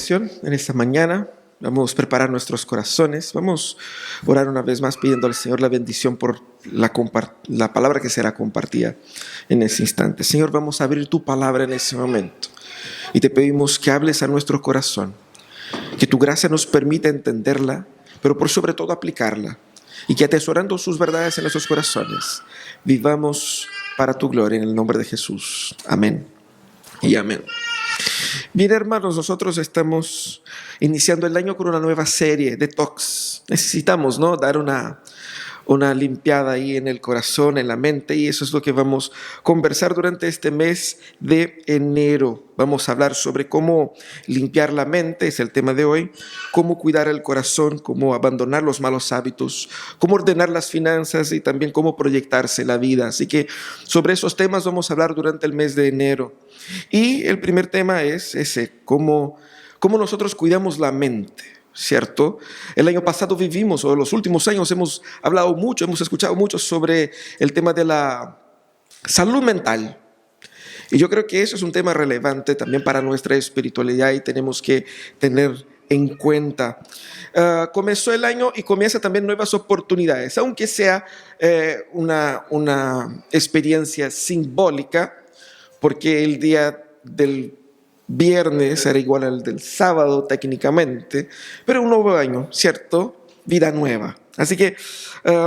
oración en esta mañana. Vamos a preparar nuestros corazones. Vamos a orar una vez más pidiendo al Señor la bendición por la palabra que será compartida en ese instante. Señor, vamos a abrir tu palabra en ese momento. Y te pedimos que hables a nuestro corazón. Que tu gracia nos permita entenderla, pero por sobre todo aplicarla. Y que atesorando sus verdades en nuestros corazones, vivamos para tu gloria en el nombre de Jesús. Amén y amén. Bien, hermanos, nosotros estamos iniciando el año con una nueva serie de talks. Necesitamos, ¿no?, dar una limpiada ahí en el corazón, en la mente, y eso es lo que vamos a conversar durante este mes de enero. Vamos a hablar sobre cómo limpiar la mente, es el tema de hoy, cómo cuidar el corazón, cómo abandonar los malos hábitos, cómo ordenar las finanzas y también cómo proyectarse la vida. Así que sobre esos temas vamos a hablar durante el mes de enero. Y el primer tema es ese, cómo nosotros cuidamos la mente, ¿cierto? El año pasado vivimos, o los últimos años hemos hablado mucho, hemos escuchado mucho sobre el tema de la salud mental. Y yo creo que eso es un tema relevante también para nuestra espiritualidad y tenemos que tener en cuenta. Comenzó el año y comienza también nuevas oportunidades, aunque sea una experiencia simbólica, porque el día del viernes era igual al del sábado técnicamente, pero un nuevo año, ¿cierto? Vida nueva. Así que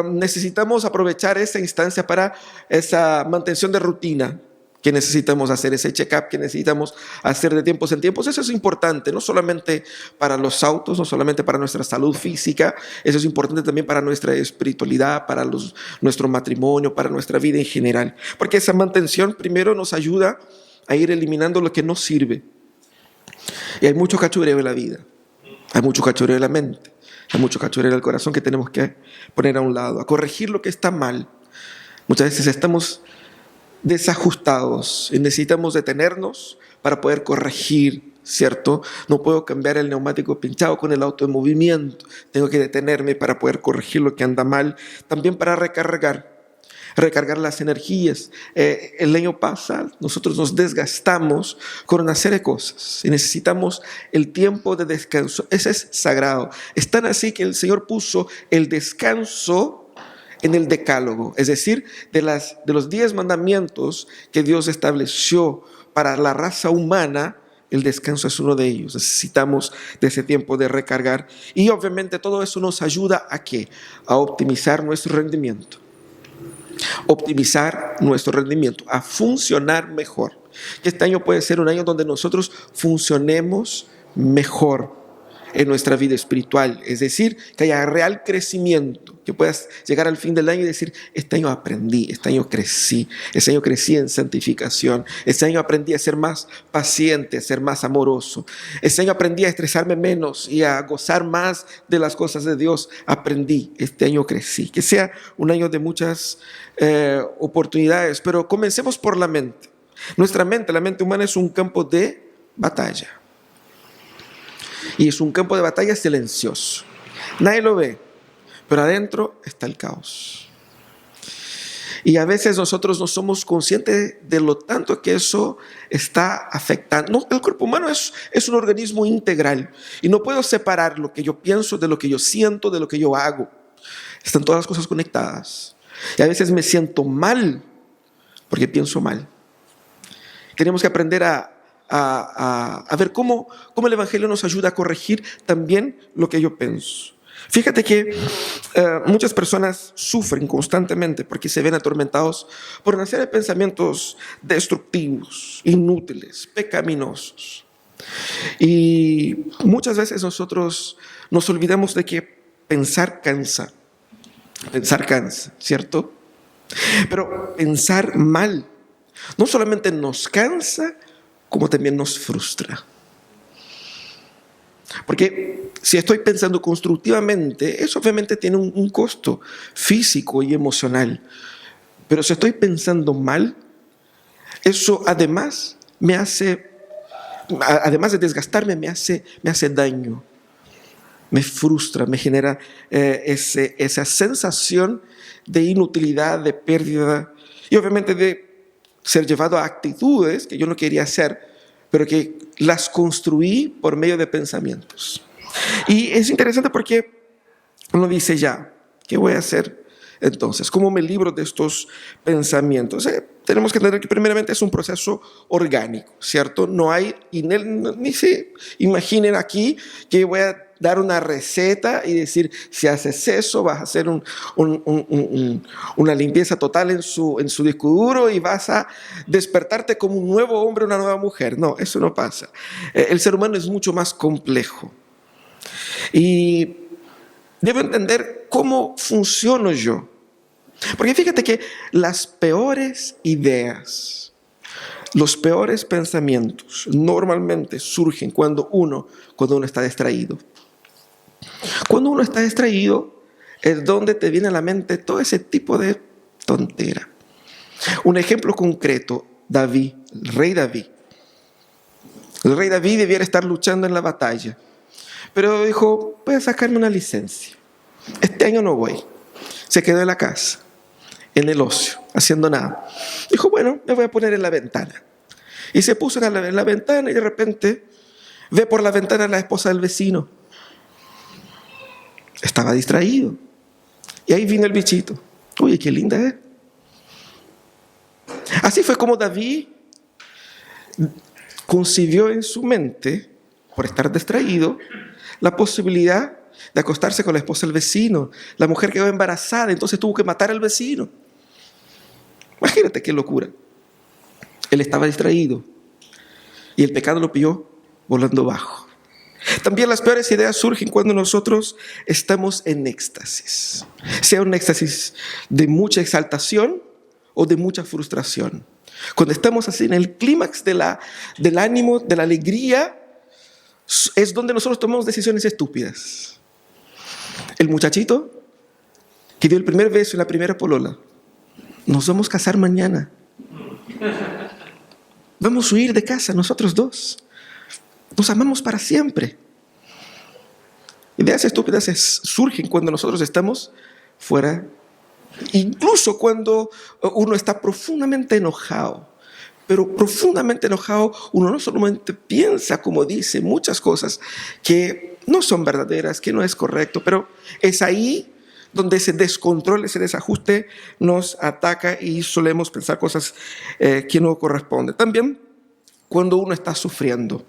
necesitamos aprovechar esa instancia para esa mantención de rutina que necesitamos hacer, ese check-up que necesitamos hacer de tiempos en tiempos. Eso es importante, no solamente para los autos, no solamente para nuestra salud física, eso es importante también para nuestra espiritualidad, para nuestro matrimonio, para nuestra vida en general. Porque esa mantención primero nos ayuda a ir eliminando lo que no sirve. Y hay mucho cachureo en la vida, hay mucho cachureo en la mente, hay mucho cachureo en el corazón que tenemos que poner a un lado, a corregir lo que está mal. Muchas veces estamos desajustados y necesitamos detenernos para poder corregir, ¿cierto? No puedo cambiar el neumático pinchado con el auto en movimiento, tengo que detenerme para poder corregir lo que anda mal, también para recargar las energías. El año pasado nosotros nos desgastamos con una serie de cosas y necesitamos el tiempo de descanso. Ese es sagrado. Es tan así que el Señor puso el descanso en el decálogo, es decir, de los 10 mandamientos que Dios estableció para la raza humana. El descanso es uno de ellos. Necesitamos de ese tiempo de recargar y obviamente todo eso nos ayuda ¿a qué? A optimizar nuestro rendimiento. A funcionar mejor. Que este año puede ser un año donde nosotros funcionemos mejor en nuestra vida espiritual, es decir, que haya real crecimiento, que puedas llegar al fin del año y decir, este año aprendí, este año crecí en santificación, este año aprendí a ser más paciente, a ser más amoroso, este año aprendí a estresarme menos y a gozar más de las cosas de Dios, este año crecí. Que sea un año de muchas oportunidades, pero comencemos por la mente. La mente humana es un campo de batalla. Y es un campo de batalla silencioso. Nadie lo ve, pero adentro está el caos. Y a veces nosotros no somos conscientes de lo tanto que eso está afectando. No, el cuerpo humano es un organismo integral. Y no puedo separar lo que yo pienso de lo que yo siento, de lo que yo hago. Están todas las cosas conectadas. Y a veces me siento mal porque pienso mal. Tenemos que aprender a ver cómo el Evangelio nos ayuda a corregir también lo que yo pienso. Fíjate que muchas personas sufren constantemente porque se ven atormentados por una serie de pensamientos destructivos, inútiles, pecaminosos. Y muchas veces nosotros nos olvidamos de que pensar cansa, ¿cierto? Pero pensar mal no solamente nos cansa, como también nos frustra. Porque si estoy pensando constructivamente, eso obviamente tiene un costo físico y emocional. Pero si estoy pensando mal, eso además de desgastarme, me hace daño. Me frustra, me genera esa sensación de inutilidad, de pérdida y obviamente de ser llevado a actitudes que yo no quería hacer, pero que las construí por medio de pensamientos. Y es interesante porque uno dice ya, ¿qué voy a hacer entonces? ¿Cómo me libro de estos pensamientos? Tenemos que entender que primeramente es un proceso orgánico, ¿cierto? No hay, ni se imaginen aquí que voy a dar una receta y decir, si haces eso, vas a hacer una limpieza total en su disco duro y vas a despertarte como un nuevo hombre, una nueva mujer. No, eso no pasa. El ser humano es mucho más complejo. Y debo entender cómo funciono yo. Porque fíjate que las peores ideas, los peores pensamientos normalmente surgen cuando uno está distraído. Cuando uno está distraído es donde te viene a la mente todo ese tipo de tontera. Un ejemplo concreto, David, el rey David. El rey David debiera estar luchando en la batalla, pero dijo, voy a sacarme una licencia. Este año no voy. Se quedó en la casa, en el ocio, haciendo nada. Dijo, bueno, me voy a poner en la ventana. Y se puso en la ventana y de repente ve por la ventana a la esposa del vecino. Estaba distraído. Y ahí vino el bichito. Oye, qué linda es. Así fue como David concibió en su mente, por estar distraído, la posibilidad de acostarse con la esposa del vecino. La mujer quedó embarazada, entonces tuvo que matar al vecino. Imagínate qué locura. Él estaba distraído y el pecado lo pilló volando bajo. También las peores ideas surgen cuando nosotros estamos en éxtasis. Sea un éxtasis de mucha exaltación o de mucha frustración. Cuando estamos así en el clímax del ánimo, de la alegría, es donde nosotros tomamos decisiones estúpidas. El muchachito que dio el primer beso en la primera polola. Nos vamos a casar mañana. Vamos a huir de casa nosotros dos. Nos amamos para siempre. Ideas estúpidas surgen cuando nosotros estamos fuera. Incluso cuando uno está profundamente enojado. Pero profundamente enojado, uno no solamente piensa, como dice, muchas cosas que no son verdaderas, que no es correcto, pero es ahí donde ese descontrol, ese desajuste nos ataca y solemos pensar cosas que no corresponden. También cuando uno está sufriendo.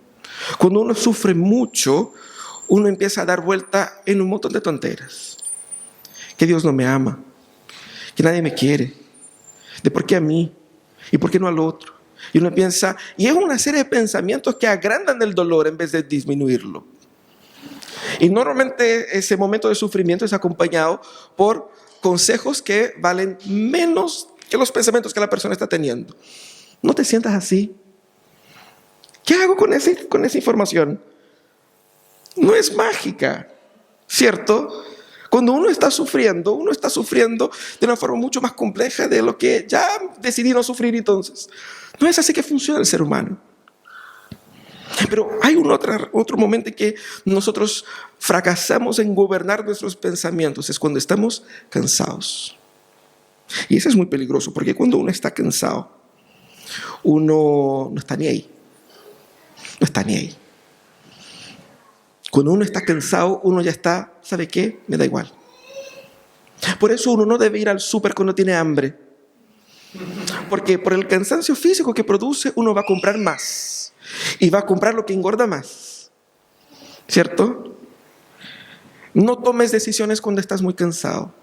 Cuando uno sufre mucho, uno empieza a dar vuelta en un montón de tonteras. Que Dios no me ama, que nadie me quiere, de por qué a mí y por qué no al otro. Y uno piensa, y es una serie de pensamientos que agrandan el dolor en vez de disminuirlo. Y normalmente ese momento de sufrimiento es acompañado por consejos que valen menos que los pensamientos que la persona está teniendo. No te sientas así. ¿Qué hago con esa información? No es mágica, ¿cierto? Cuando uno está sufriendo de una forma mucho más compleja de lo que ya decidí no sufrir entonces. No es así que funciona el ser humano. Pero hay otro momento en que nosotros fracasamos en gobernar nuestros pensamientos, es cuando estamos cansados. Y eso es muy peligroso, porque cuando uno está cansado, uno no está ni ahí. No está ni ahí. Cuando uno está cansado, uno ya está, ¿sabe qué? Me da igual. Por eso uno no debe ir al súper cuando tiene hambre. Porque por el cansancio físico que produce, uno va a comprar más. Y va a comprar lo que engorda más. ¿Cierto? No tomes decisiones cuando estás muy cansado.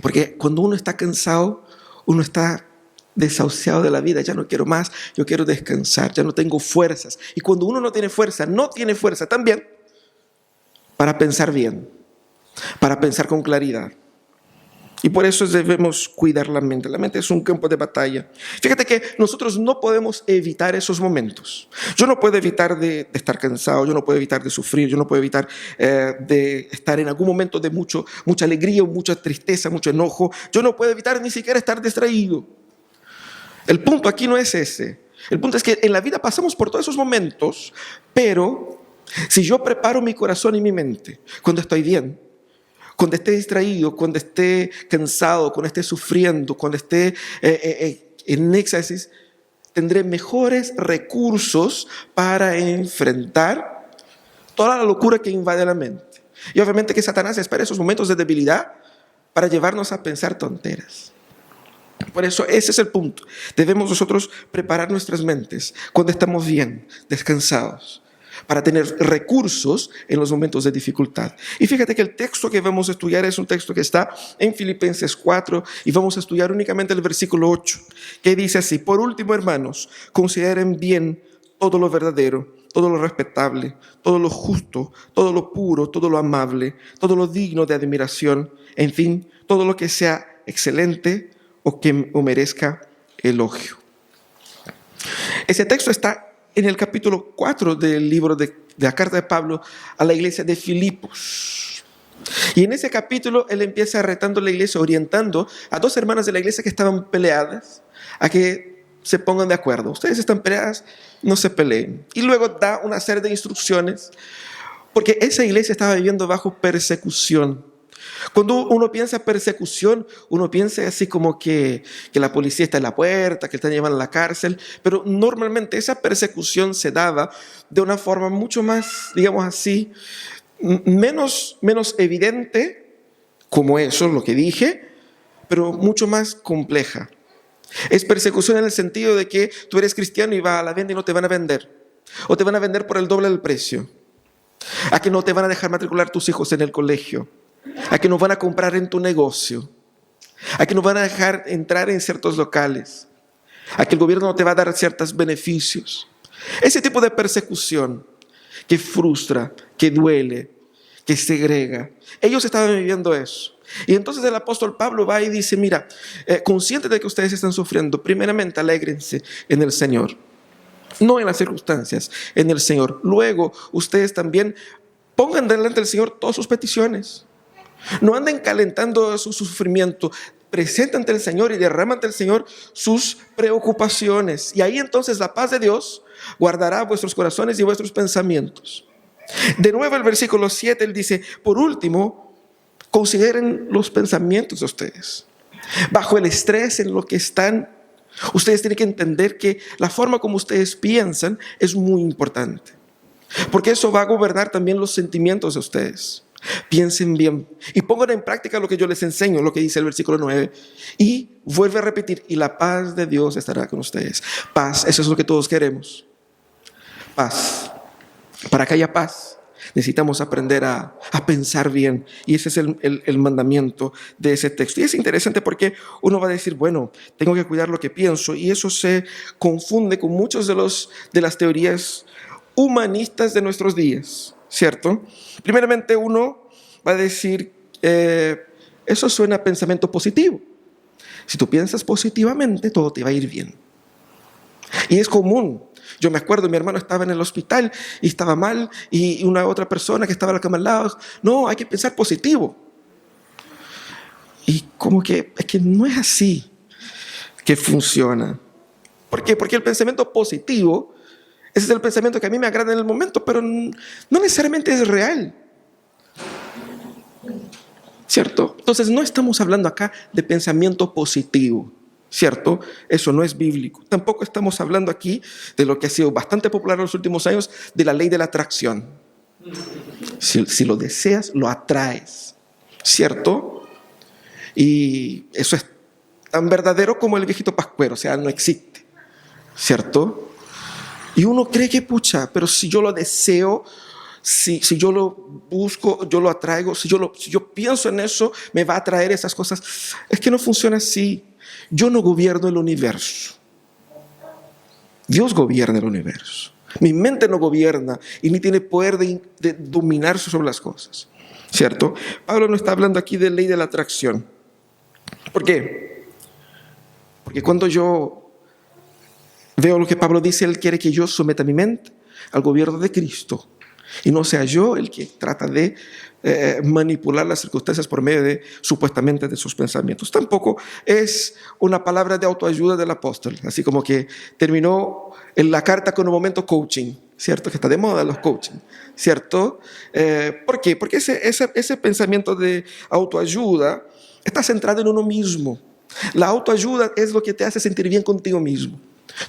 Porque cuando uno está cansado, uno está desahuciado de la vida. Ya no quiero más, yo quiero descansar, ya no tengo fuerzas. Y cuando uno no tiene fuerza también para pensar bien, para pensar con claridad. Y por eso debemos cuidar la mente. La mente es un campo de batalla. Fíjate que nosotros no podemos evitar esos momentos. Yo no puedo evitar de estar cansado, yo no puedo evitar de sufrir, yo no puedo evitar de estar en algún momento de mucha alegría, mucha tristeza, mucho enojo. Yo no puedo evitar ni siquiera estar distraído. El punto aquí no es ese. El punto es que en la vida pasamos por todos esos momentos, pero si yo preparo mi corazón y mi mente cuando estoy bien, cuando esté distraído, cuando esté cansado, cuando esté sufriendo, cuando esté en éxtasis, tendré mejores recursos para enfrentar toda la locura que invade la mente. Y obviamente que Satanás espera esos momentos de debilidad para llevarnos a pensar tonteras. Por eso ese es el punto. Debemos nosotros preparar nuestras mentes cuando estamos bien, descansados, para tener recursos en los momentos de dificultad. Y fíjate que el texto que vamos a estudiar es un texto que está en Filipenses 4 y vamos a estudiar únicamente el versículo 8, que dice así: por último, hermanos, consideren bien todo lo verdadero, todo lo respetable, todo lo justo, todo lo puro, todo lo amable, todo lo digno de admiración, en fin, todo lo que sea excelente o merezca elogio. Ese texto está en el capítulo 4 del libro de la carta de Pablo a la iglesia de Filipos. Y en ese capítulo él empieza retando a la iglesia, orientando a dos hermanas de la iglesia que estaban peleadas a que se pongan de acuerdo. Ustedes están peleadas, no se peleen. Y luego da una serie de instrucciones, porque esa iglesia estaba viviendo bajo persecución. Cuando uno piensa persecución, uno piensa así como que la policía está en la puerta, que están llevando a la cárcel, pero normalmente esa persecución se daba de una forma mucho más, digamos así, menos evidente, como eso, lo que dije, pero mucho más compleja. Es persecución en el sentido de que tú eres cristiano y vas a la venta y no te van a vender, o te van a vender por el doble del precio, a que no te van a dejar matricular tus hijos en el colegio, a que no van a comprar en tu negocio, a que no van a dejar entrar en ciertos locales, a que el gobierno no te va a dar ciertos beneficios. Ese tipo de persecución que frustra, que duele, que segrega. Ellos estaban viviendo eso. Y entonces el apóstol Pablo va y dice: mira, consciente de que ustedes están sufriendo, primeramente alégrense en el Señor, no en las circunstancias, en el Señor. Luego ustedes también pongan delante del Señor todas sus peticiones. No anden calentando su sufrimiento. Presenten ante el Señor y derraman ante el Señor sus preocupaciones. Y ahí entonces la paz de Dios guardará vuestros corazones y vuestros pensamientos. De nuevo el versículo 7, él dice: por último, consideren los pensamientos de ustedes. Bajo el estrés en lo que están, ustedes tienen que entender que la forma como ustedes piensan es muy importante, porque eso va a gobernar también los sentimientos de ustedes. Piensen bien y pongan en práctica lo que yo les enseño, lo que dice el versículo 9. Y vuelve a repetir: y la paz de Dios estará con ustedes. Paz, eso es lo que todos queremos. Paz. Para que haya paz, necesitamos aprender a pensar bien. Y ese es el mandamiento de ese texto. Y es interesante porque uno va a decir: bueno, tengo que cuidar lo que pienso. Y eso se confunde con muchos de las teorías humanistas de nuestros días, ¿cierto? Primeramente uno va a decir: eso suena a pensamiento positivo. Si tú piensas positivamente, todo te va a ir bien. Y es común. Yo me acuerdo, mi hermano estaba en el hospital y estaba mal, y una otra persona que estaba en la cama al lado: no, hay que pensar positivo. Y como que es que no es así que funciona. ¿Por qué? Porque el pensamiento positivo, ese es el pensamiento que a mí me agrada en el momento, pero no necesariamente es real, ¿cierto? Entonces no estamos hablando acá de pensamiento positivo, ¿cierto? Eso no es bíblico. Tampoco estamos hablando aquí de lo que ha sido bastante popular en los últimos años, de la ley de la atracción. Si lo deseas, lo atraes, ¿cierto? Y eso es tan verdadero como el viejito pascuero, o sea, no existe, ¿cierto? Y uno cree que pucha, pero si yo lo deseo, si yo lo busco, yo lo atraigo, si yo pienso en eso, me va a atraer esas cosas. Es que no funciona así. Yo no gobierno el universo. Dios gobierna el universo. Mi mente no gobierna y ni tiene poder de dominar sobre las cosas, ¿cierto? Pablo no está hablando aquí de ley de la atracción. ¿Por qué? Porque cuando yo veo lo que Pablo dice, él quiere que yo someta mi mente al gobierno de Cristo y no sea yo el que trata de manipular las circunstancias por medio de, supuestamente, de sus pensamientos. Tampoco es una palabra de autoayuda del apóstol, así como que terminó en la carta con un momento coaching, ¿cierto? Que está de moda los coaching, ¿cierto? ¿Por qué? Porque ese pensamiento de autoayuda está centrado en uno mismo. La autoayuda es lo que te hace sentir bien contigo mismo.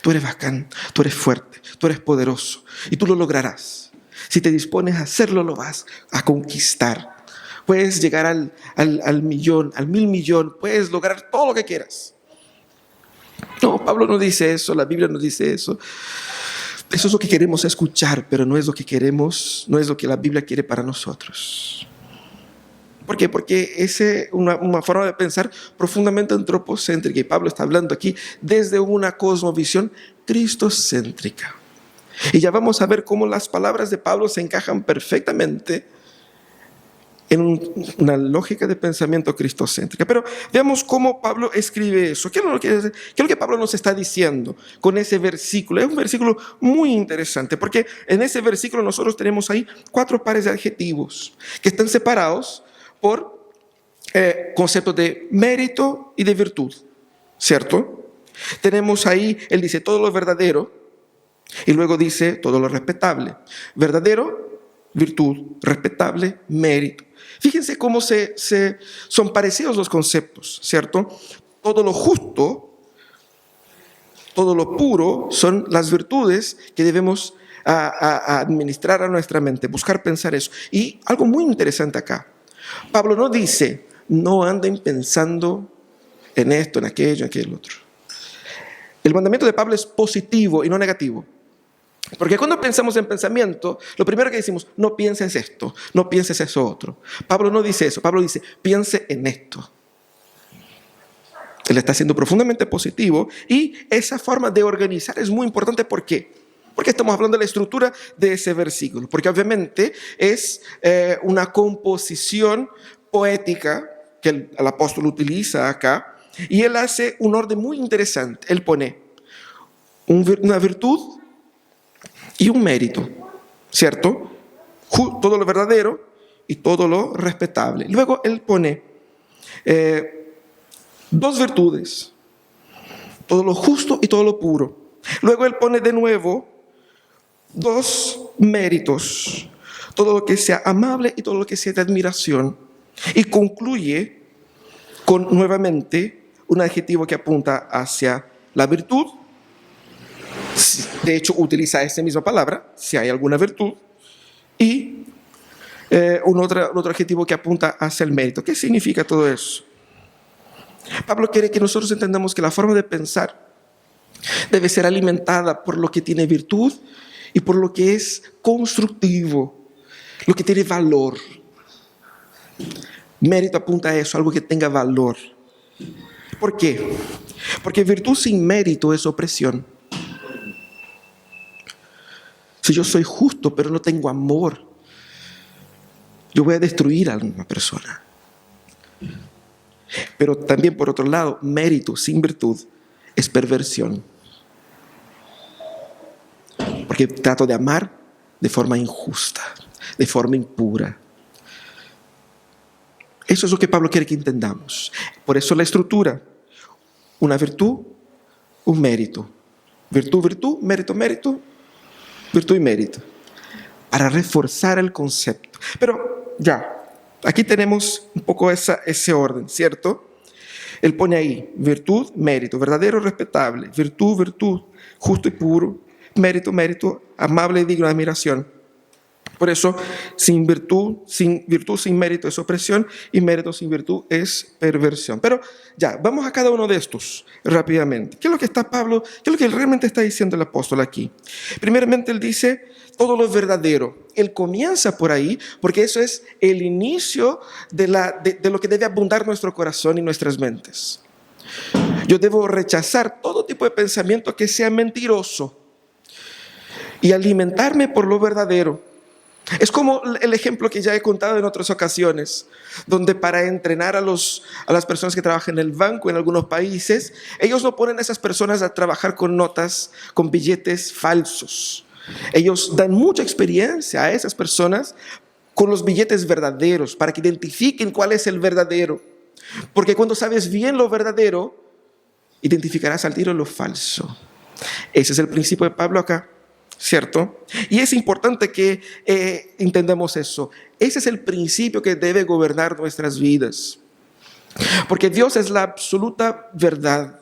Tú eres bacán, tú eres fuerte, tú eres poderoso y tú lo lograrás. Si te dispones a hacerlo, lo vas a conquistar. Puedes llegar al millón, al 1000.000.000, puedes lograr todo lo que quieras. No, Pablo no dice eso, la Biblia no dice eso. Eso es lo que queremos escuchar, pero no es lo que queremos, no es lo que la Biblia quiere para nosotros. ¿Por qué? Porque es una forma de pensar profundamente antropocéntrica, y Pablo está hablando aquí desde una cosmovisión cristocéntrica. Y ya vamos a ver cómo las palabras de Pablo se encajan perfectamente en una lógica de pensamiento cristocéntrica. Pero veamos cómo Pablo escribe eso. ¿Qué es lo que Pablo nos está diciendo con ese versículo? Es un versículo muy interesante, porque en ese versículo nosotros tenemos ahí 4 pares de adjetivos que están separados por conceptos de mérito y de virtud, ¿cierto? Tenemos ahí, él dice todo lo verdadero, y luego dice todo lo respetable. Verdadero, virtud; respetable, mérito. Fíjense cómo son parecidos los conceptos, ¿cierto? Todo lo justo, todo lo puro son las virtudes que debemos a administrar a nuestra mente, buscar pensar eso. Y algo muy interesante acá. Pablo no dice, no anden pensando en esto, en aquello, en aquel otro. El mandamiento de Pablo es positivo y no negativo. Porque cuando pensamos en pensamiento, lo primero que decimos, no pienses esto, no pienses eso otro. Pablo no dice eso, Pablo dice, piense en esto. Él está siendo profundamente positivo, y esa forma de organizar es muy importante. ¿Por qué? Porque estamos hablando de la estructura de ese versículo. Porque obviamente es una composición poética que el apóstol utiliza acá, y él hace un orden muy interesante. Él pone una virtud y un mérito, ¿cierto? Todo lo verdadero y todo lo respetable. Luego él pone 2 virtudes, todo lo justo y todo lo puro. Luego él pone de nuevo 2 méritos, todo lo que sea amable y todo lo que sea de admiración. Y concluye con nuevamente un adjetivo que apunta hacia la virtud. De hecho, utiliza esa misma palabra, si hay alguna virtud, y un otro adjetivo que apunta hacia el mérito. ¿Qué significa todo eso? Pablo quiere que nosotros entendamos que la forma de pensar debe ser alimentada por lo que tiene virtud y por lo que es constructivo, lo que tiene valor. Mérito apunta a eso, algo que tenga valor. ¿Por qué? Porque virtud sin mérito es opresión. Si yo soy justo pero no tengo amor, yo voy a destruir a una persona. Pero también, por otro lado, mérito sin virtud es perversión. Porque trato de amar de forma injusta, de forma impura. Eso es lo que Pablo quiere que entendamos. Por eso la estructura: una virtud, un mérito. Virtud, virtud, mérito, mérito, virtud y mérito. Para reforzar el concepto. Pero ya, aquí tenemos un poco ese orden, ¿cierto? Él pone ahí virtud, mérito, verdadero, respetable, virtud, virtud, justo y puro, mérito, mérito, amable y digno de admiración. Por eso, sin virtud, sin mérito es opresión, y mérito sin virtud es perversión. Pero ya, vamos a cada uno de estos rápidamente. ¿Qué es lo que está Pablo, qué es lo que realmente está diciendo el apóstol aquí? Primeramente, él dice todo lo verdadero. Él comienza por ahí, porque eso es el inicio de lo que debe abundar nuestro corazón y nuestras mentes. Yo debo rechazar todo tipo de pensamiento que sea mentiroso y alimentarme por lo verdadero. Es como el ejemplo que ya he contado en otras ocasiones, donde para entrenar a las personas que trabajan en el banco en algunos países, ellos no ponen a esas personas a trabajar con notas, con billetes falsos. Ellos dan mucha experiencia a esas personas con los billetes verdaderos, para que identifiquen cuál es el verdadero. Porque cuando sabes bien lo verdadero, identificarás al tiro lo falso. Ese es el principio de Pablo acá, ¿cierto? Y es importante que entendamos eso. Ese es el principio que debe gobernar nuestras vidas. Porque Dios es la absoluta verdad.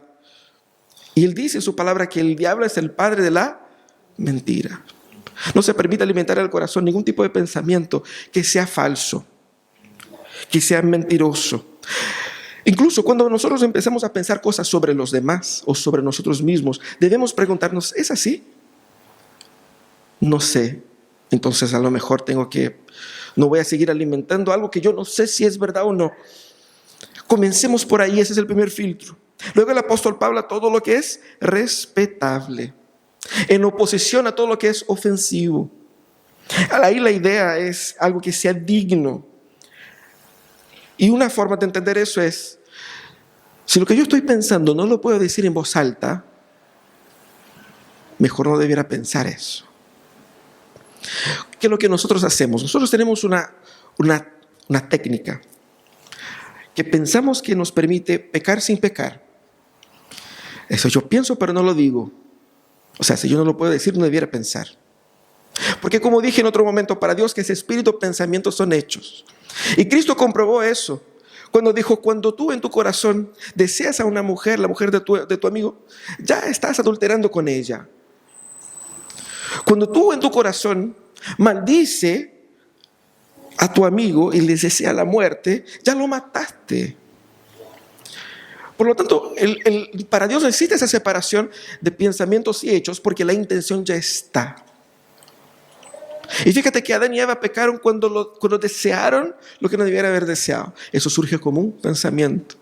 Y Él dice en su palabra que el diablo es el padre de la mentira. No se permite alimentar en el corazón ningún tipo de pensamiento que sea falso, que sea mentiroso. Incluso cuando nosotros empezamos a pensar cosas sobre los demás o sobre nosotros mismos, debemos preguntarnos, ¿es así? No sé. Entonces a lo mejor no voy a seguir alimentando algo que yo no sé si es verdad o no. Comencemos por ahí, ese es el primer filtro. Luego el apóstol Pablo, todo lo que es respetable, en oposición a todo lo que es ofensivo. Ahí la idea es algo que sea digno. Y una forma de entender eso es, si lo que yo estoy pensando no lo puedo decir en voz alta, mejor no debiera pensar eso. ¿Qué es lo que nosotros hacemos? Nosotros tenemos una técnica que pensamos que nos permite pecar sin pecar. Eso yo pienso pero no lo digo. O sea, si yo no lo puedo decir, no debiera pensar. Porque como dije en otro momento, para Dios que es espíritu, pensamientos son hechos. Y Cristo comprobó eso cuando dijo, cuando tú en tu corazón deseas a una mujer, la mujer de tu amigo, ya estás adulterando con ella. Cuando tú en tu corazón maldice a tu amigo y le desea la muerte, ya lo mataste. Por lo tanto, para Dios no existe esa separación de pensamientos y hechos porque la intención ya está. Y fíjate que Adán y Eva pecaron cuando desearon lo que no debieran haber deseado. Eso surge como un pensamiento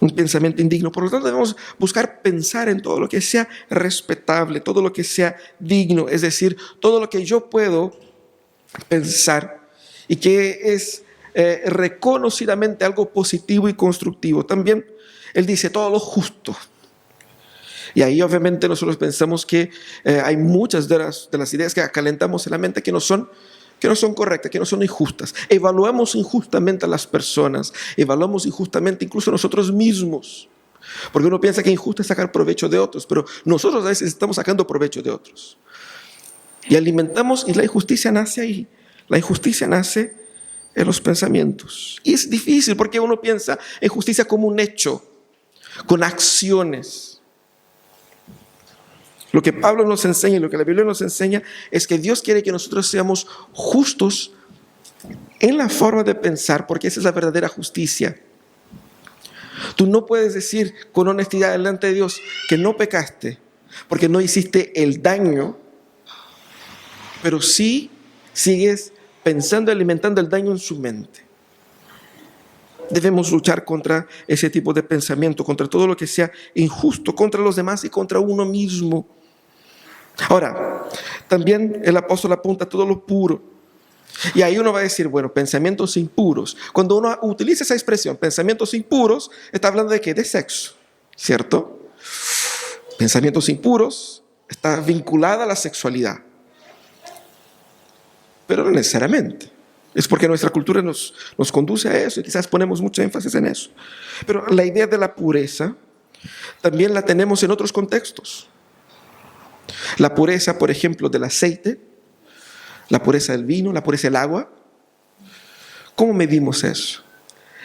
indigno. Por lo tanto, debemos buscar pensar en todo lo que sea respetable, todo lo que sea digno, es decir, todo lo que yo puedo pensar y que es reconocidamente algo positivo y constructivo. También Él dice todo lo justo. Y ahí obviamente nosotros pensamos que hay muchas de las ideas que acalentamos en la mente que no son correctas, que no son injustas. Evaluamos injustamente a las personas, evaluamos injustamente incluso a nosotros mismos. Porque uno piensa que injusto es sacar provecho de otros, pero nosotros a veces estamos sacando provecho de otros. Y alimentamos, y la injusticia nace ahí. La injusticia nace en los pensamientos. Y es difícil porque uno piensa en justicia como un hecho, con acciones. Lo que Pablo nos enseña y lo que la Biblia nos enseña es que Dios quiere que nosotros seamos justos en la forma de pensar, porque esa es la verdadera justicia. Tú no puedes decir con honestidad delante de Dios que no pecaste, porque no hiciste el daño, pero sí sigues pensando y alimentando el daño en su mente. Debemos luchar contra ese tipo de pensamiento, contra todo lo que sea injusto, contra los demás y contra uno mismo. Ahora, también el apóstol apunta a todo lo puro. Y ahí uno va a decir, bueno, pensamientos impuros. Cuando uno utiliza esa expresión, pensamientos impuros, está hablando de ¿qué? De sexo, ¿cierto? Pensamientos impuros está vinculada a la sexualidad. Pero no necesariamente. Es porque nuestra cultura nos conduce a eso y quizás ponemos mucho énfasis en eso. Pero la idea de la pureza también la tenemos en otros contextos. La pureza, por ejemplo, del aceite, la pureza del vino, la pureza del agua. ¿Cómo medimos eso?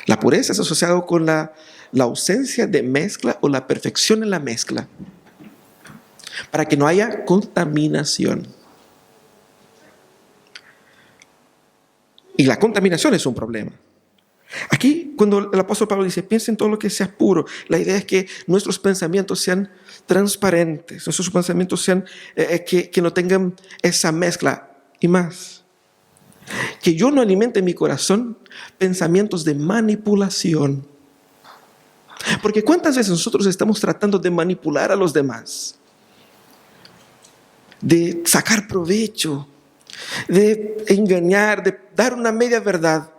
La pureza es asociada con la ausencia de mezcla o la perfección en la mezcla, para que no haya contaminación. Y la contaminación es un problema. Aquí, cuando el apóstol Pablo dice, piensa en todo lo que sea puro, la idea es que nuestros pensamientos sean transparentes, nuestros pensamientos sean, que no tengan esa mezcla. Y más, que yo no alimente en mi corazón pensamientos de manipulación. Porque ¿cuántas veces nosotros estamos tratando de manipular a los demás? De sacar provecho, de engañar, de dar una media verdad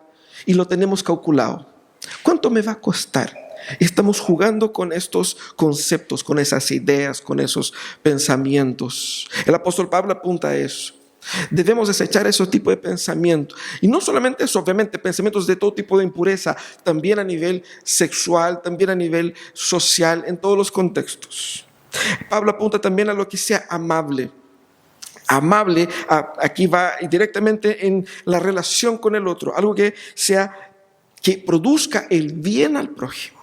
y lo tenemos calculado. ¿Cuánto me va a costar? Estamos jugando con estos conceptos, con esas ideas, con esos pensamientos. El apóstol Pablo apunta a eso. Debemos desechar ese tipo de pensamiento. Y no solamente eso, obviamente, pensamientos de todo tipo de impureza, también a nivel sexual, también a nivel social, en todos los contextos. Pablo apunta también a lo que sea amable. Amable, aquí va directamente en la relación con el otro, algo que produzca el bien al prójimo.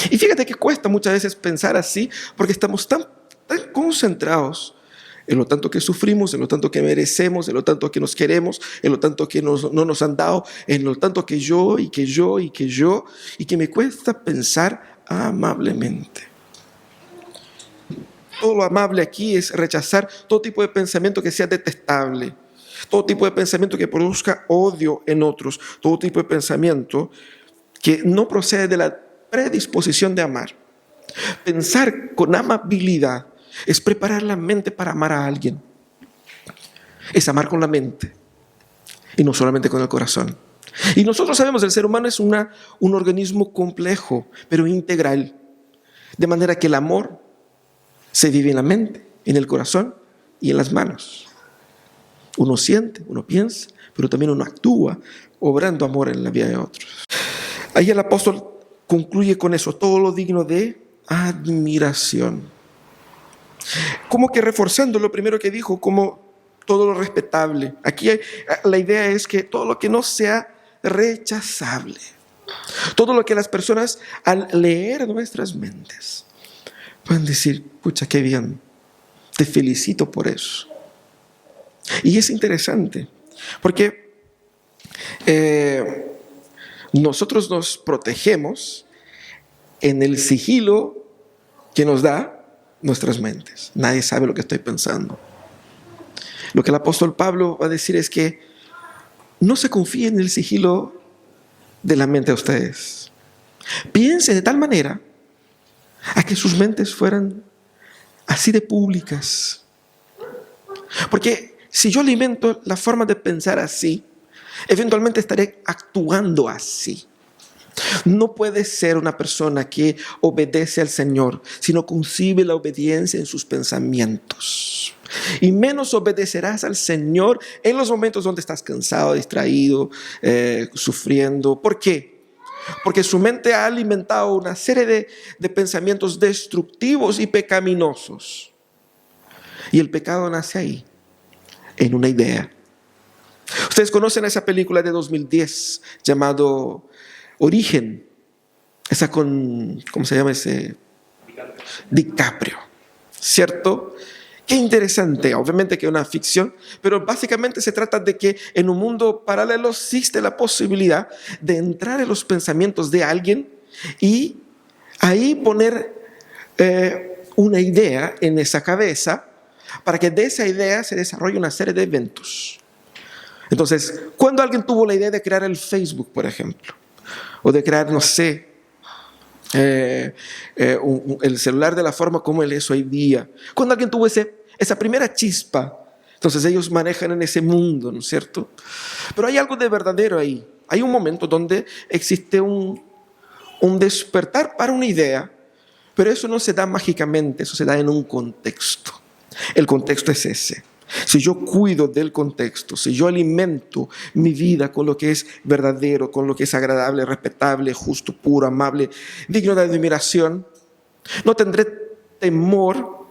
Y fíjate que cuesta muchas veces pensar así porque estamos tan concentrados en lo tanto que sufrimos, en lo tanto que merecemos, en lo tanto que nos queremos, en lo tanto que no nos han dado, en lo tanto que yo, y que me cuesta pensar amablemente. Todo lo amable aquí es rechazar todo tipo de pensamiento que sea detestable, todo tipo de pensamiento que produzca odio en otros, todo tipo de pensamiento que no procede de la predisposición de amar. Pensar con amabilidad es preparar la mente para amar a alguien. Es amar con la mente y no solamente con el corazón. Y nosotros sabemos que el ser humano es un organismo complejo, pero integral. De manera que el amor se vive en la mente, en el corazón y en las manos. Uno siente, uno piensa, pero también uno actúa, obrando amor en la vida de otros. Ahí el apóstol concluye con eso, todo lo digno de admiración. Como que reforzando lo primero que dijo, como todo lo respetable. Aquí la idea es que todo lo que no sea rechazable, todo lo que las personas al leer nuestras mentes pueden decir, pucha, qué bien, te felicito por eso. Y es interesante, porque nosotros nos protegemos en el sigilo que nos da nuestras mentes. Nadie sabe lo que estoy pensando. Lo que el apóstol Pablo va a decir es que no se confíen en el sigilo de la mente de ustedes. Piensen de tal manera a que sus mentes fueran así de públicas. Porque si yo alimento la forma de pensar así, eventualmente estaré actuando así. No puede ser una persona que obedece al Señor, sino concibe la obediencia en sus pensamientos. Y menos obedecerás al Señor en los momentos donde estás cansado, distraído, sufriendo. ¿Por qué? Porque su mente ha alimentado una serie de pensamientos destructivos y pecaminosos. Y el pecado nace ahí, en una idea. Ustedes conocen esa película de 2010 llamado Origen, esa con, ¿cómo se llama ese? DiCaprio, ¿cierto? Qué interesante, obviamente que es una ficción, pero básicamente se trata de que en un mundo paralelo existe la posibilidad de entrar en los pensamientos de alguien y ahí poner una idea en esa cabeza para que de esa idea se desarrolle una serie de eventos. Entonces, cuando alguien tuvo la idea de crear el Facebook, por ejemplo, o de crear, no sé, el celular de la forma como él es hoy día. Cuando alguien tuvo esa primera chispa, entonces ellos manejan en ese mundo, ¿no es cierto? Pero hay algo de verdadero ahí. Hay un momento donde existe un despertar para una idea, pero eso no se da mágicamente, eso se da en un contexto. El contexto es ese. Si yo cuido del contexto, si yo alimento mi vida con lo que es verdadero, con lo que es agradable, respetable, justo, puro, amable, digno de admiración, no tendré temor,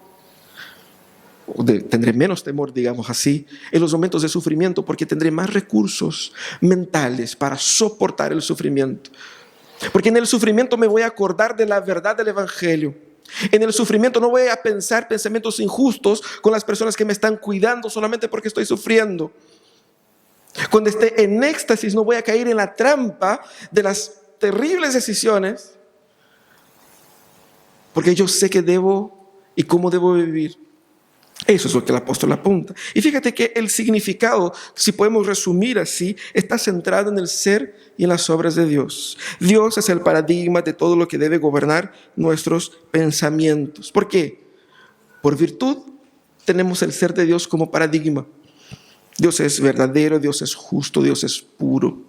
tendré menos temor, digamos así, en los momentos de sufrimiento, porque tendré más recursos mentales para soportar el sufrimiento. Porque en el sufrimiento me voy a acordar de la verdad del Evangelio. En el sufrimiento no voy a pensar pensamientos injustos con las personas que me están cuidando solamente porque estoy sufriendo. Cuando esté en éxtasis no voy a caer en la trampa de las terribles decisiones, porque yo sé que debo y cómo debo vivir. Eso es lo que el apóstol apunta. Y fíjate que el significado, si podemos resumir así, está centrado en el ser y en las obras de Dios. Dios es el paradigma de todo lo que debe gobernar nuestros pensamientos. ¿Por qué? Por virtud tenemos el ser de Dios como paradigma. Dios es verdadero, Dios es justo, Dios es puro.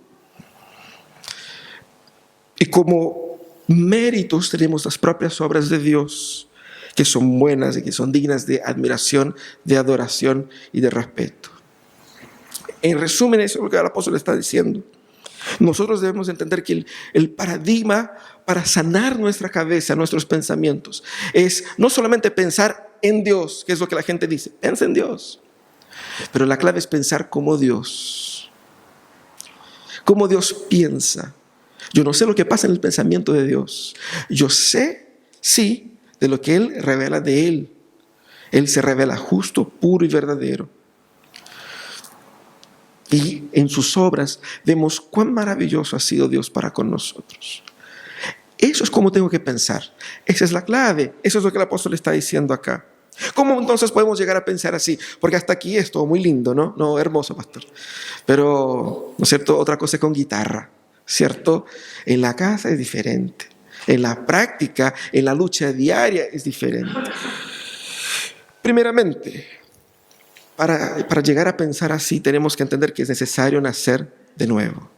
Y como méritos tenemos las propias obras de Dios, que son buenas y que son dignas de admiración, de adoración y de respeto. En resumen, eso es lo que el apóstol está diciendo. Nosotros debemos entender que el paradigma para sanar nuestra cabeza, nuestros pensamientos, es no solamente pensar en Dios, que es lo que la gente dice, piensa en Dios, pero la clave es pensar como Dios piensa, Yo no sé lo que pasa en el pensamiento de Dios. Yo sé, sí, de lo que Él revela de Él. Él se revela justo, puro y verdadero. Y en sus obras vemos cuán maravilloso ha sido Dios para con nosotros. Eso es como tengo que pensar. Esa es la clave. Eso es lo que el apóstol está diciendo acá. ¿Cómo entonces podemos llegar a pensar así? Porque hasta aquí es todo muy lindo, ¿no? No, hermoso, pastor. Pero, ¿no es cierto? Otra cosa es con guitarra, ¿cierto? En la casa es diferente. En la práctica, en la lucha diaria es diferente. Primeramente, para llegar a pensar así, tenemos que entender que es necesario nacer de nuevo.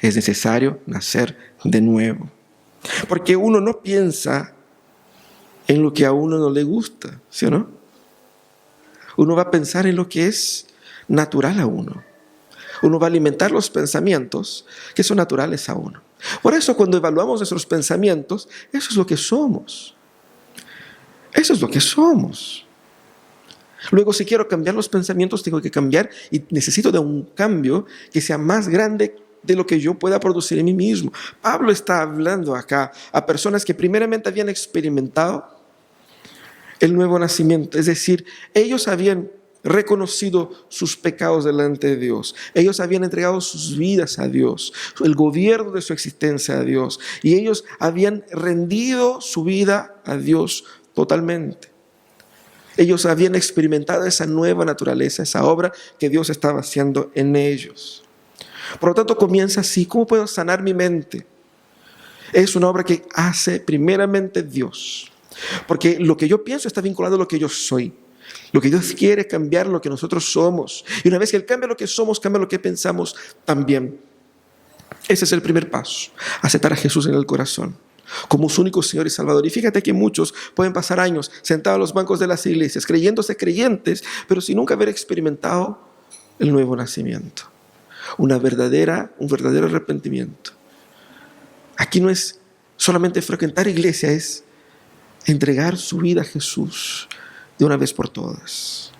Es necesario nacer de nuevo. Porque uno no piensa en lo que a uno no le gusta, ¿sí o no? Uno va a pensar en lo que es natural a uno. Uno va a alimentar los pensamientos que son naturales a uno. Por eso cuando evaluamos nuestros pensamientos, eso es lo que somos. Eso es lo que somos. Luego, si quiero cambiar los pensamientos, tengo que cambiar y necesito de un cambio que sea más grande de lo que yo pueda producir en mí mismo. Pablo está hablando acá a personas que primeramente habían experimentado el nuevo nacimiento. Es decir, ellos habían reconocido sus pecados delante de Dios. Ellos habían entregado sus vidas a Dios, el gobierno de su existencia a Dios. Y ellos habían rendido su vida a Dios totalmente. Ellos habían experimentado esa nueva naturaleza, esa obra que Dios estaba haciendo en ellos. Por lo tanto, comienza así. ¿Cómo puedo sanar mi mente? Es una obra que hace primeramente Dios. Porque lo que yo pienso está vinculado a lo que yo soy. Lo que Dios quiere es cambiar lo que nosotros somos. Y una vez que Él cambia lo que somos, cambia lo que pensamos también. Ese es el primer paso. Aceptar a Jesús en el corazón como su único Señor y Salvador. Y fíjate que muchos pueden pasar años sentados en los bancos de las iglesias, creyéndose creyentes, pero sin nunca haber experimentado el nuevo nacimiento. Un verdadero arrepentimiento. Aquí no es solamente frecuentar iglesia, es entregar su vida a Jesús de una vez por todas.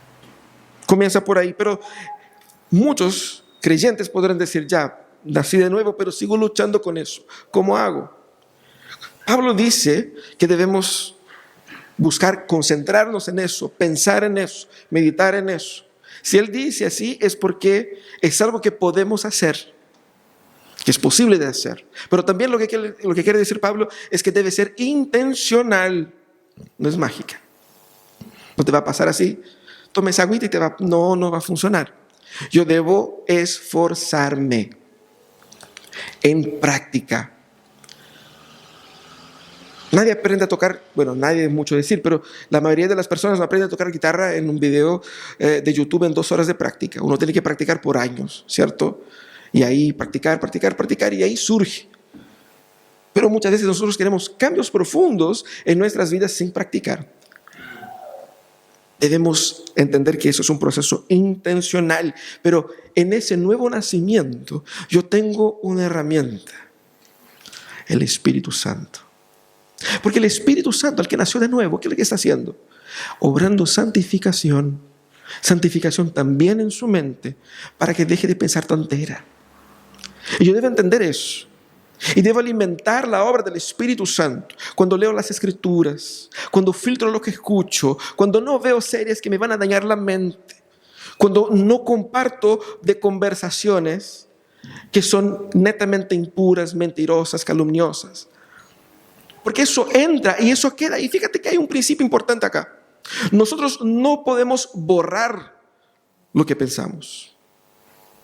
Comienza por ahí, pero muchos creyentes podrán decir, ya, nací de nuevo, pero sigo luchando con eso. ¿Cómo hago? Pablo dice que debemos buscar concentrarnos en eso, pensar en eso, meditar en eso. Si él dice así es porque es algo que podemos hacer, que es posible de hacer. Pero también lo que quiere decir Pablo es que debe ser intencional, no es mágica. No te va a pasar así, tomes agüita y no va a funcionar. Yo debo esforzarme en práctica. Nadie aprende a tocar, bueno, nadie es mucho decir, pero la mayoría de las personas no aprenden a tocar guitarra en un video de YouTube en 2 horas de práctica. Uno tiene que practicar por años, ¿cierto? Y ahí practicar, y ahí surge. Pero muchas veces nosotros queremos cambios profundos en nuestras vidas sin practicar. Debemos entender que eso es un proceso intencional, pero en ese nuevo nacimiento yo tengo una herramienta, el Espíritu Santo. Porque el Espíritu Santo, el que nació de nuevo, ¿qué es lo que está haciendo? Obrando santificación también en su mente, para que deje de pensar tontera. Y yo debo entender eso. Y debo alimentar la obra del Espíritu Santo. Cuando leo las Escrituras, cuando filtro lo que escucho, cuando no veo series que me van a dañar la mente, cuando no comparto de conversaciones que son netamente impuras, mentirosas, calumniosas. Porque eso entra y eso queda. Y fíjate que hay un principio importante acá. Nosotros no podemos borrar lo que pensamos.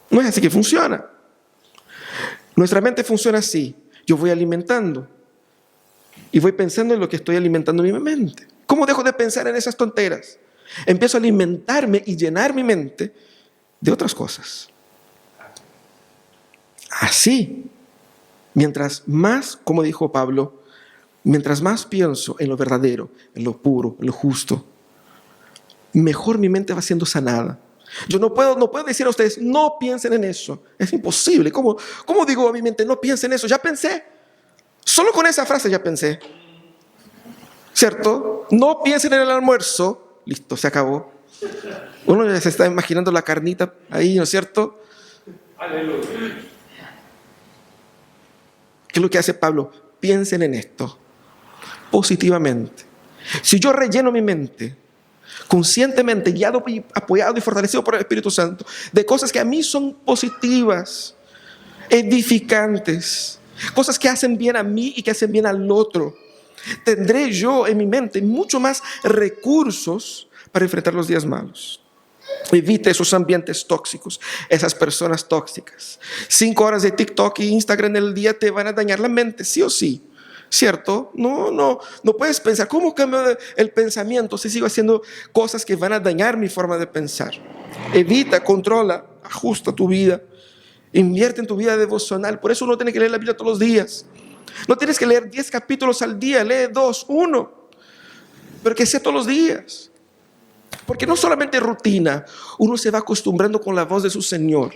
No es así que funciona. Nuestra mente funciona así. Yo voy alimentando y voy pensando en lo que estoy alimentando en mi mente. ¿Cómo dejo de pensar en esas tonteras? Empiezo a alimentarme y llenar mi mente de otras cosas. Así, mientras más, como dijo Pablo, mientras más pienso en lo verdadero, en lo puro, en lo justo, mejor mi mente va siendo sanada. Yo no puedo decir a ustedes, no piensen en eso. Es imposible. ¿Cómo digo a mi mente, no piensen en eso? Ya pensé. Solo con esa frase ya pensé. ¿Cierto? No piensen en el almuerzo. Listo, se acabó. Uno ya se está imaginando la carnita ahí, ¿no es cierto? Aleluya. ¿Qué es lo que hace Pablo? Piensen en esto positivamente. Si yo relleno mi mente conscientemente, guiado y apoyado y fortalecido por el Espíritu Santo, de cosas que a mí son positivas, edificantes, cosas que hacen bien a mí y que hacen bien al otro, tendré yo en mi mente mucho más recursos para enfrentar los días malos. Evite esos ambientes tóxicos, esas personas tóxicas. 5 horas de TikTok e Instagram en el día te van a dañar la mente, sí o sí. ¿Cierto? No puedes pensar, ¿cómo cambio el pensamiento si sigo haciendo cosas que van a dañar mi forma de pensar? Evita, controla, ajusta tu vida, invierte en tu vida devocional. Por eso uno tiene que leer la Biblia todos los días. No tienes que leer 10 capítulos al día, lee 2, 1, pero que sea todos los días. Porque no solamente rutina, uno se va acostumbrando con la voz de su Señor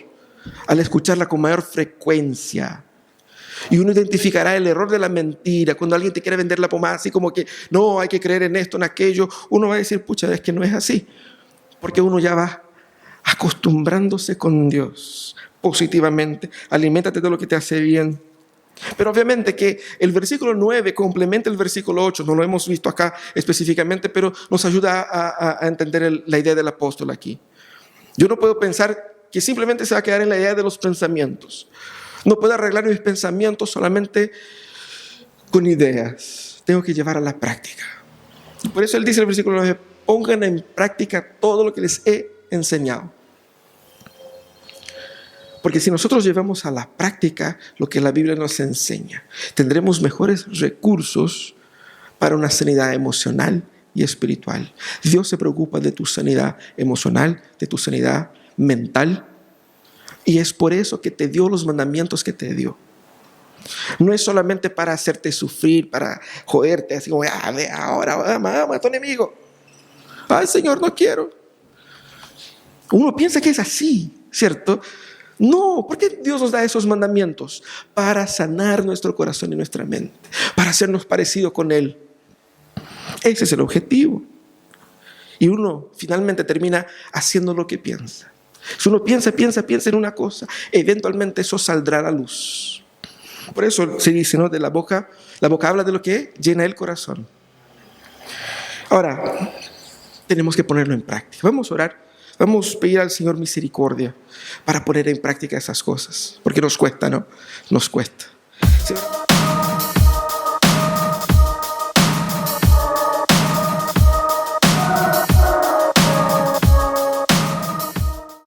al escucharla con mayor frecuencia. Y uno identificará el error de la mentira. Cuando alguien te quiere vender la pomada así como que no, hay que creer en esto, en aquello, uno va a decir, pucha, es que no es así. Porque uno ya va acostumbrándose con Dios positivamente. Aliméntate de lo que te hace bien. Pero obviamente que el versículo 9 complementa el versículo 8. No lo hemos visto acá específicamente, pero nos ayuda a entender la idea del apóstol aquí. Yo no puedo pensar que simplemente se va a quedar en la idea de los pensamientos. No puedo arreglar mis pensamientos solamente con ideas. Tengo que llevar a la práctica. Por eso él dice en el versículo 9, pongan en práctica todo lo que les he enseñado. Porque si nosotros llevamos a la práctica lo que la Biblia nos enseña, tendremos mejores recursos para una sanidad emocional y espiritual. Dios se preocupa de tu sanidad emocional, de tu sanidad mental. Y es por eso que te dio los mandamientos que te dio. No es solamente para hacerte sufrir, para joderte, así como, ve ahora, ama a tu enemigo. Ay, Señor, no quiero. Uno piensa que es así, ¿cierto? No, ¿por qué Dios nos da esos mandamientos? Para sanar nuestro corazón y nuestra mente, para hacernos parecidos con Él. Ese es el objetivo. Y uno finalmente termina haciendo lo que piensa. Si uno piensa en una cosa, eventualmente eso saldrá a la luz. Por eso se dice, ¿no? De la boca habla de lo que llena el corazón. Ahora, tenemos que ponerlo en práctica. Vamos a orar, vamos a pedir al Señor misericordia para poner en práctica esas cosas. Porque nos cuesta, ¿no? Nos cuesta. Señor,